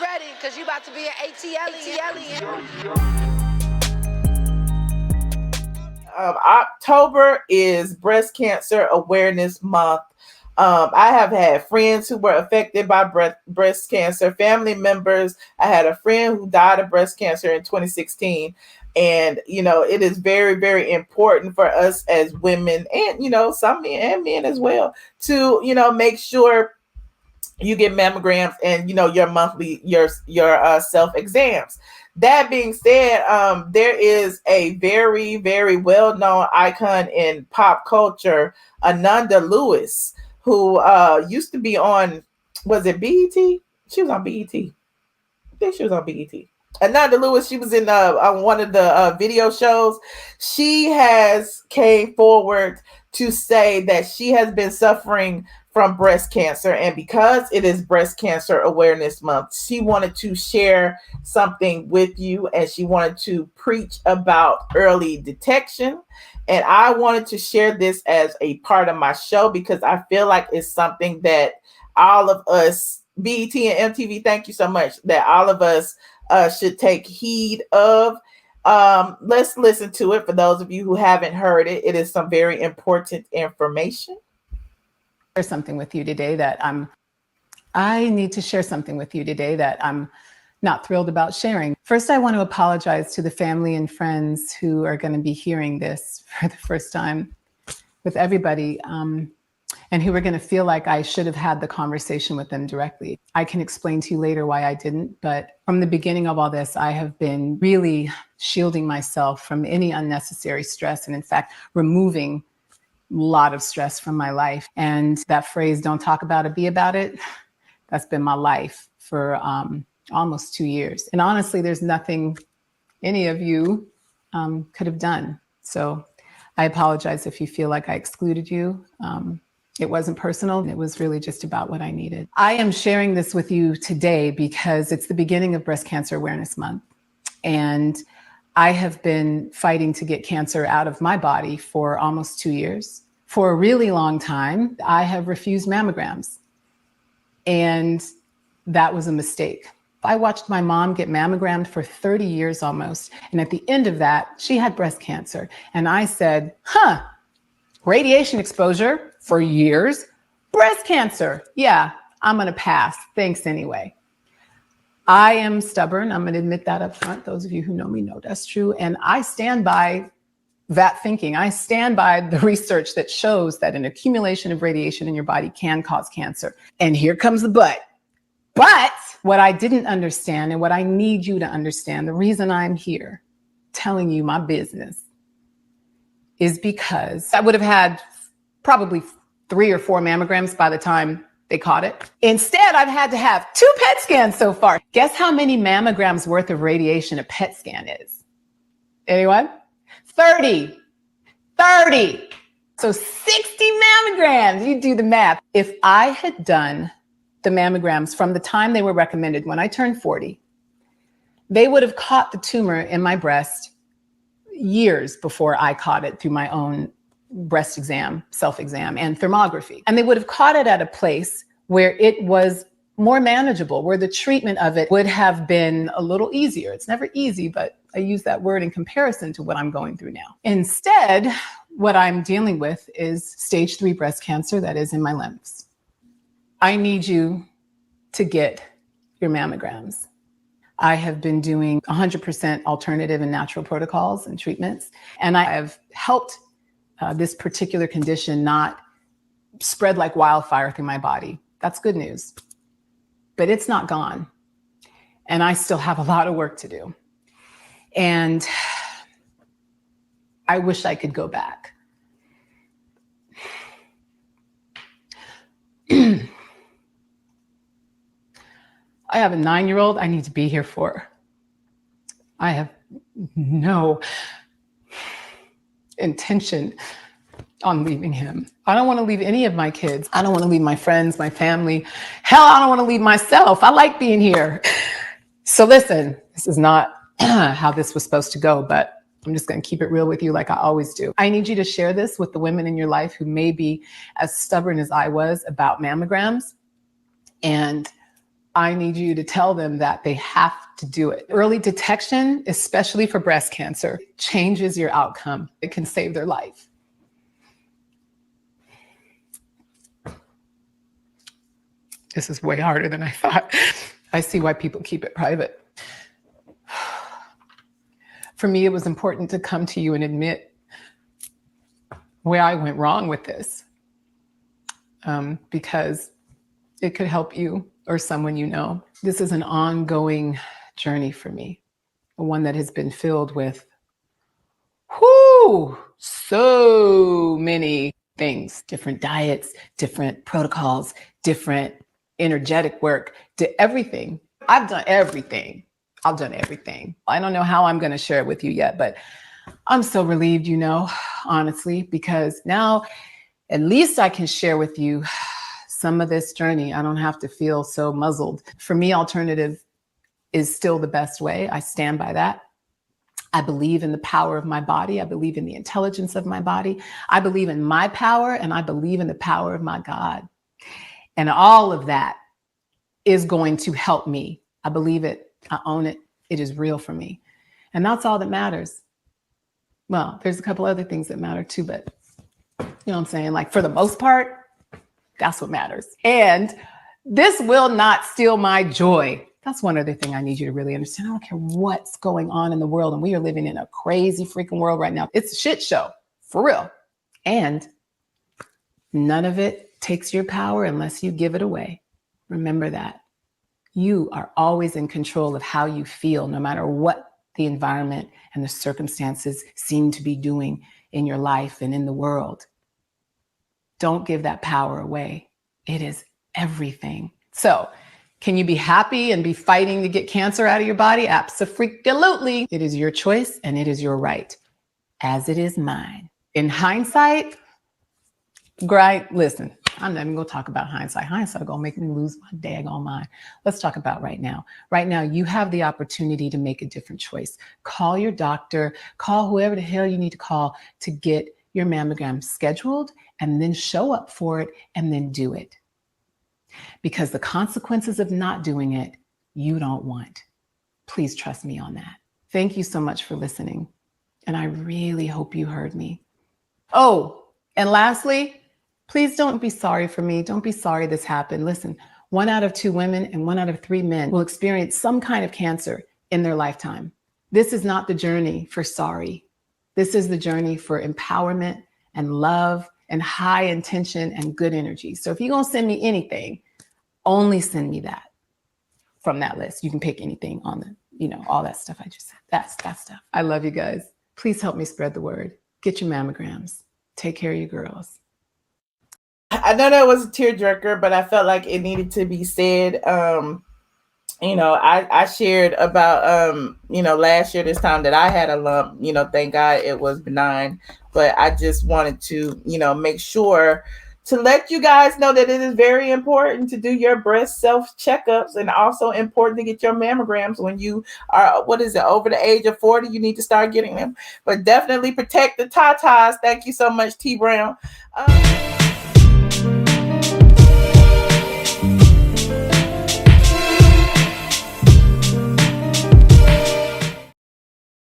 ready, because you about to be an ATLien. October is Breast Cancer Awareness Month. I have had friends who were affected by breast cancer, family members. I had a friend who died of breast cancer in 2016. And, it is very, very important for us as women and, some men and men as well to, make sure you get mammograms and, your monthly, your self exams. That being said, there is a very, very well-known icon in pop culture, Ananda Lewis, who used to be on, was it BET? She was on BET. I think she was on BET. Ananda Lewis, she was in on one of the video shows. She has came forward to say that she has been suffering from breast cancer, and because it is Breast Cancer Awareness Month, she wanted to share something with you, and she wanted to preach about early detection. And I wanted to share this as a part of my show because I feel like it's something that all of us, BET and MTV, thank you so much, that all of us should take heed of. Let's listen to it for those of you who haven't heard it. It is some very important information. Share something with you today that I need to share something with you today that I'm not thrilled about sharing. First, I want to apologize to the family and friends who are going to be hearing this for the first time, with everybody, and who are going to feel like I should have had the conversation with them directly. I can explain to you later why I didn't, but from the beginning of all this, I have been really shielding myself from any unnecessary stress, and in fact, removing a lot of stress from my life. And that phrase, don't talk about it, be about it, that's been my life for almost 2 years. And honestly, there's nothing any of you could have done. So I apologize if you feel like I excluded you. It wasn't personal. It was really just about what I needed. I am sharing this with you today because it's the beginning of Breast Cancer Awareness Month. And I have been fighting to get cancer out of my body for almost 2 years. For a really long time, I have refused mammograms. And that was a mistake. I watched my mom get mammogrammed for 30 years almost. And at the end of that, she had breast cancer. And I said, radiation exposure for years, breast cancer. Yeah, I'm going to pass. Thanks anyway. I am stubborn. I'm going to admit that up front. Those of you who know me know that's true. And I stand by that thinking. I stand by the research that shows that an accumulation of radiation in your body can cause cancer. And here comes the but. But what I didn't understand, and what I need you to understand, the reason I'm here telling you my business is because I would have had probably 3 or 4 mammograms by the time they caught it. Instead, I've had to have 2 PET scans so far. Guess how many mammograms worth of radiation a PET scan is? Anyone? 30. So 60 mammograms. You do the math. If I had done the mammograms from the time they were recommended when I turned 40, they would have caught the tumor in my breast years before I caught it through my own breast exam, self-exam, and thermography. And they would have caught it at a place where it was more manageable, where the treatment of it would have been a little easier. It's never easy, but I use that word in comparison to what I'm going through now. Instead, what I'm dealing with is stage 3 breast cancer that is in my lymphs. I need you to get your mammograms. I have been doing 100% alternative and natural protocols and treatments, and I have helped this particular condition not spread like wildfire through my body. That's good news, but it's not gone. And I still have a lot of work to do. And I wish I could go back. I have a 9-year-old I need to be here for. I have no intention on leaving him. I don't want to leave any of my kids. I don't want to leave my friends, my family. Hell, I don't want to leave myself. I like being here. So listen, this is not how this was supposed to go, but I'm just going to keep it real with you like I always do. I need you to share this with the women in your life who may be as stubborn as I was about mammograms. And I need you to tell them that they have to do it. Early detection, especially for breast cancer, changes your outcome. It can save their life. This is way harder than I thought. I see why people keep it private. For me, it was important to come to you and admit where I went wrong with this, because it could help you or someone you know. This is an ongoing journey for me, one that has been filled with so many things, different diets, different protocols, different energetic work, everything. I've done everything. I don't know how I'm going to share it with you yet, but I'm so relieved, honestly, because now at least I can share with you some of this journey. I don't have to feel so muzzled. For me, alternative is still the best way. I stand by that. I believe in the power of my body. I believe in the intelligence of my body. I believe in my power, and I believe in the power of my God. And all of that is going to help me. I believe it. I own it. It is real for me. And that's all that matters. Well, there's a couple other things that matter too, but you know what I'm saying? Like, for the most part, that's what matters. And this will not steal my joy. That's one other thing I need you to really understand. I don't care what's going on in the world. And we are living in a crazy freaking world right now. It's a shit show, for real. And none of it takes your power unless you give it away. Remember that. You are always in control of how you feel, no matter what the environment and the circumstances seem to be doing in your life and in the world. Don't give that power away. It is everything. So, can you be happy and be fighting to get cancer out of your body? Abso-freaking-lutely. It is your choice and it is your right, as it is mine. In hindsight, listen, I'm not even gonna talk about hindsight. Hindsight gonna make me lose my daggone mind. Let's talk about right now. Right now, you have the opportunity to make a different choice. Call your doctor, call whoever the hell you need to call to get your mammogram scheduled, and then show up for it and then do it. Because the consequences of not doing it, you don't want. Please trust me on that. Thank you so much for listening. And I really hope you heard me. Oh, and lastly, please don't be sorry for me. Don't be sorry this happened. Listen, 1 out of 2 women and 1 out of 3 men will experience some kind of cancer in their lifetime. This is not the journey for sorry. This is the journey for empowerment and love and high intention and good energy. So if you're gonna send me anything, only send me that from that list. You can pick anything on the, all that stuff I just said. That stuff. I love you guys. Please help me spread the word. Get your mammograms. Take care of your girls. I know that was a tearjerker, but I felt like it needed to be said. I shared about, last year, this time that I had a lump, thank God it was benign, but I just wanted to, make sure to let you guys know that it is very important to do your breast self checkups, and also important to get your mammograms when you are, over the age of 40, you need to start getting them, but definitely protect the tatas. Thank you so much, T Brown.